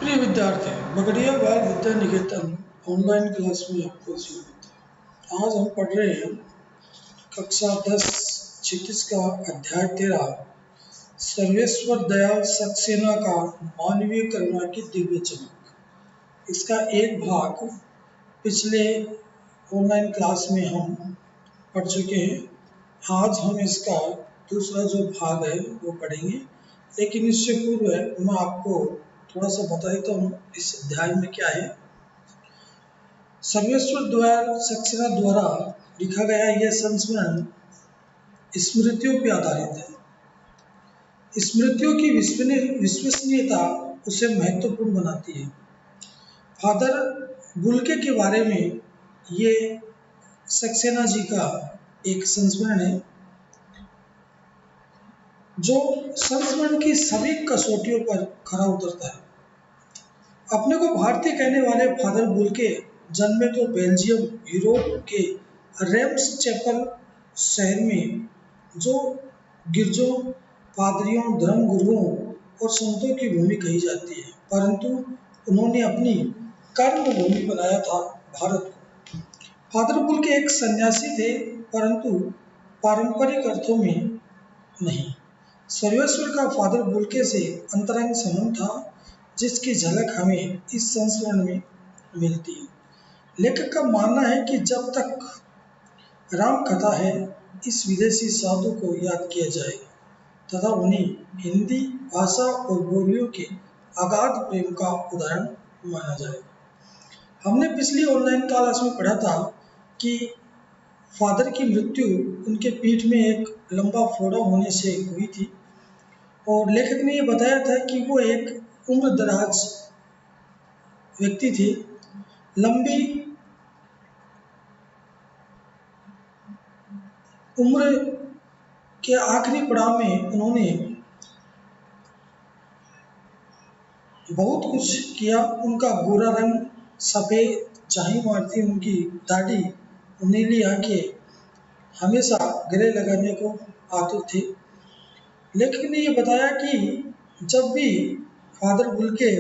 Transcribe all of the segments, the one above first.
प्रिय विद्यार्थी, बगड़िया बाल विद्या निकेतन ऑनलाइन क्लास में आपको स्वागत है। आज हम पढ़ रहे हैं कक्षा 10 क्षितिज का अध्याय 13 सर्वेश्वर दयाल सक्सेना का मानवीय करुणा की दिव्य चमक। इसका एक भाग पिछले ऑनलाइन क्लास में हम पढ़ चुके हैं। आज हम इसका दूसरा जो भाग है वो पढ़ेंगे, लेकिन इससे पूर्व मैं आपको थोड़ा सा बता देता हूँ इस अध्याय में क्या है। सर्वेश्वर दयाल सक्सेना द्वारा लिखा गया यह संस्मरण स्मृतियों पर आधारित है। स्मृतियों की विश्वसनीयता उसे महत्वपूर्ण बनाती है। फादर बुल्के के बारे में ये सक्सेना जी का एक संस्मरण है, जो संस्मरण की सभी कसौटियों पर खरा उतरता है। अपने को भारतीय कहने वाले फादर बुल्के जन्मे तो बेल्जियम यूरोप के रेम्स चैपल शहर में, जो गिरजों, पादरियों, धर्मगुरुओं और संतों की भूमि कही जाती है, परंतु उन्होंने अपनी कर्म भूमि बनाया था भारत को। फादर बुल्के एक सन्यासी थे, परंतु पारंपरिक अर्थों में नहीं। सर्वेश्वर का फादर बुल्के से अंतरंग संबंध था, जिसकी झलक हमें इस संस्मरण में मिलती है। लेखक का मानना है कि जब तक राम कथा है, इस विदेशी साधु को याद किया जाएगा तथा उन्हें हिंदी भाषा और बोलियों के अगाध प्रेम का उदाहरण माना जाएगा। हमने पिछली ऑनलाइन क्लास में पढ़ा था कि फादर की मृत्यु उनके पीठ में एक लंबा फोड़ा होने से हुई थी, और लेखक ने यह बताया था कि वो एक उम्र दराज व्यक्ति थे। लंबी उम्र के आखिरी पड़ाव में उन्होंने बहुत कुछ किया। उनका गोरा रंग, सफ़ेद चाही मारती उनकी दाढ़ी, नीली आंखें हमेशा गले लगाने को आतुर थे। लेखक ने यह बताया कि जब भी फादर बुल्के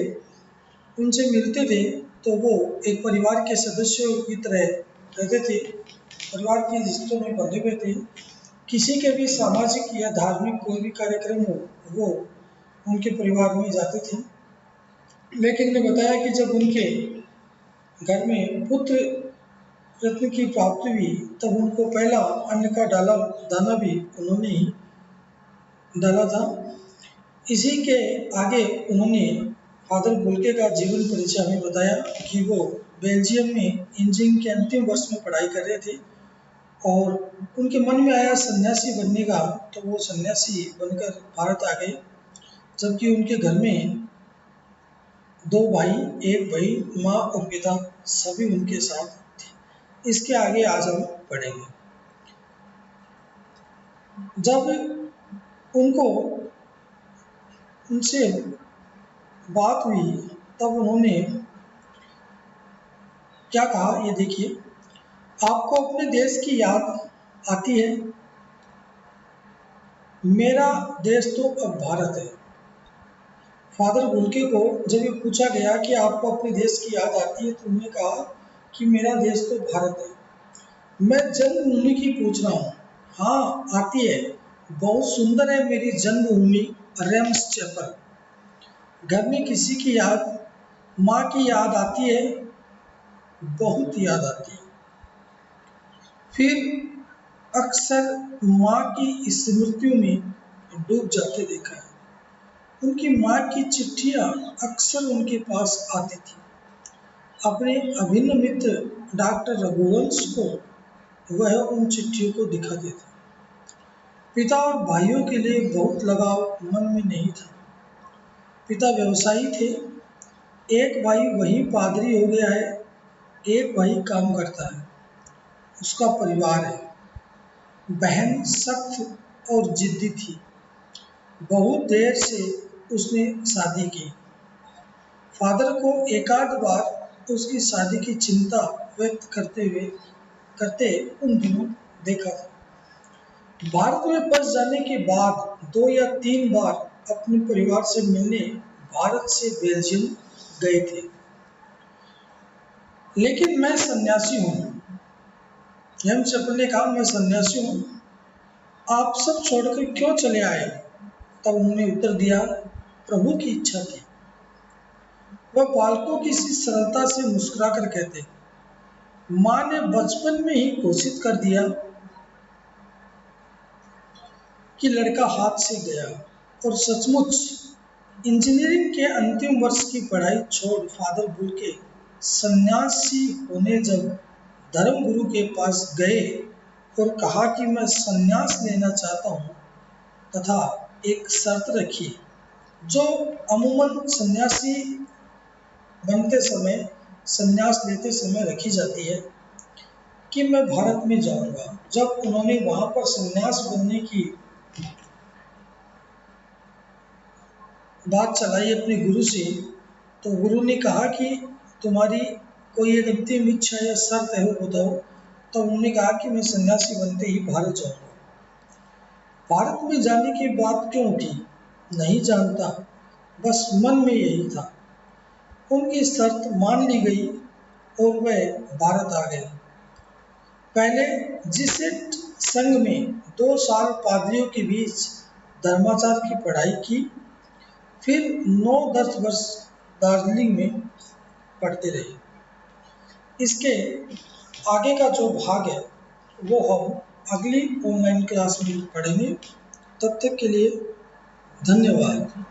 उनसे मिलते थे तो वो एक परिवार के सदस्यों की तरह रहते थे, परिवार के रिश्तों में बंधे हुए थे। किसी के भी सामाजिक या धार्मिक कोई भी कार्यक्रम हो, वो उनके परिवार में जाते थे। लेखक ने बताया कि जब उनके घर में पुत्र रत्न की प्राप्ति हुई, तब उनको पहला अन्न का दाना भी उन्होंने ही डाला था। इसी के आगे उन्होंने फादर बुल्के का जीवन परिचय हमें बताया कि वो बेल्जियम में इंजीनियरिंग के अंतिम वर्ष में पढ़ाई कर रहे थे, और उनके मन में आया सन्यासी बनने का, तो वो सन्यासी बनकर भारत आ गए। जबकि उनके घर में 2 भाई, 1 भाई, माँ और पिता सभी उनके साथ थे। इसके आगे आज हम पढ़ेंगे। जब उनको उनसे बात हुई तब उन्होंने क्या कहा, ये देखिए। आपको अपने देश की याद आती है? मेरा देश तो अब भारत है। फादर बुल्के को जब ये पूछा गया कि आपको अपने देश की याद आती है, तो उन्होंने कहा कि मेरा देश तो भारत है। मैं जन्मभूमि की पूछ रहा हूँ। हाँ, आती है, बहुत सुंदर है मेरी जन्मभूमि रेम्स चैपल। घर में किसी की याद, माँ की याद आती है, बहुत याद आती है। फिर अक्सर माँ की स्मृतियों में डूब जाते देखा है। उनकी माँ की चिट्ठियाँ अक्सर उनके पास आती थी। अपने अभिन्न मित्र डॉक्टर रघुवंश को वह उन चिट्ठियों को दिखाते थे। पिता और भाइयों के लिए बहुत लगाव मन में नहीं था। पिता व्यवसायी थे, एक भाई वही पादरी हो गया है, एक भाई काम करता है, उसका परिवार है। बहन सख्त और जिद्दी थी, बहुत देर से उसने शादी की। फादर को एकाध बार उसकी शादी की चिंता व्यक्त करते उन दिनों देखा था। भारत में बस जाने के बाद 2 या 3 बार अपने परिवार से मिलने भारत से बेल्जियम गए थे। लेकिन मैं सन्यासी हूँ। हेमचक्र ने कहा, मैं सन्यासी हूँ, आप सब छोड़कर क्यों चले आए? तब उन्होंने उत्तर दिया, प्रभु की इच्छा थी। वह बालकों की सी सरलता से मुस्कुराकर कहते, माँ ने बचपन में ही घोषित कर दिया कि लड़का हाथ से गया, और सचमुच इंजीनियरिंग के अंतिम वर्ष की पढ़ाई छोड़ फादर बुल के सन्यासी होने जब धर्मगुरु के पास गए और कहा कि मैं सन्यास लेना चाहता हूँ तथा एक शर्त रखी जो अमूमन सन्यासी बनते समय, सन्यास लेते समय रखी जाती है, कि मैं भारत में जाऊंगा। जब उन्होंने वहां पर सन्यास बनने की बात चलाई अपने गुरु से, तो गुरु ने कहा कि तुम्हारी कोई एक अंतिम इच्छा या शर्त है, वो बताओ। तो उन्होंने कहा कि मैं सन्यासी बनते ही भारत जाऊंगा। भारत में जाने की बात क्यों उठी नहीं जानता, बस मन में यही था। उनकी शर्त मान ली गई और वह भारत आ गए। पहले जिसेट संघ में 2 साल पादरियों के बीच धर्माचार की पढ़ाई की, फिर 9-10 वर्ष दार्जिलिंग में पढ़ते रहे। इसके आगे का जो भाग है वो हम अगली ऑनलाइन क्लास में पढ़ेंगे। तब तक के लिए धन्यवाद।